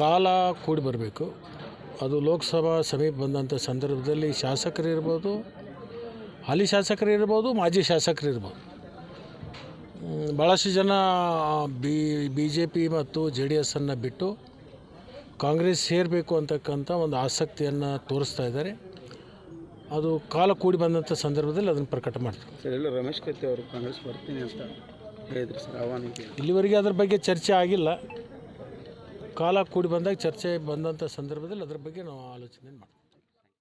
ಕಾಲ ಕೂಡಿ ಬರಬೇಕು. ಅದು ಲೋಕಸಭಾ ಸಮೀಪ ಬಂದಂಥ ಸಂದರ್ಭದಲ್ಲಿ ಶಾಸಕರಿರ್ಬೋದು, ಹಾಲಿ ಶಾಸಕರಿರ್ಬೋದು, ಮಾಜಿ ಶಾಸಕರಿರ್ಬೋದು, ಭಾಳಷ್ಟು ಜನ ಬಿ ಜೆ ಪಿ ಮತ್ತು JDS ಬಿಟ್ಟು ಕಾಂಗ್ರೆಸ್ ಸೇರಬೇಕು ಅಂತಕ್ಕಂಥ ಒಂದು ಆಸಕ್ತಿಯನ್ನು ತೋರಿಸ್ತಾ ಇದ್ದಾರೆ. ಅದು ಕಾಲ ಕೂಡಿ ಬಂದಂಥ ಸಂದರ್ಭದಲ್ಲಿ ಅದನ್ನು ಪ್ರಕಟ ಮಾಡ್ತಾರೆ. ಸರ್, ಎಲ್ಲ ರಮೇಶ್ ಕತ್ತಿ ಅವರು ಕಾಂಗ್ರೆಸ್ ಬರ್ತೀನಿ ಅಂತ ಹೇಳಿದ್ರು ಸರ್, ಆಹ್ವಾನಕ್ಕೆ ಇಲ್ಲಿವರೆಗೆ ಅದ್ರ ಬಗ್ಗೆ ಚರ್ಚೆ ಆಗಿಲ್ಲ. ಕಾಲ ಕೂಡಿ ಬಂದಾಗ ಚರ್ಚೆ ಬಂದಂಥ ಸಂದರ್ಭದಲ್ಲಿ ಅದ್ರ ಬಗ್ಗೆ ನಾವು ಆಲೋಚನೆ ಮಾಡ್ತೀವಿ.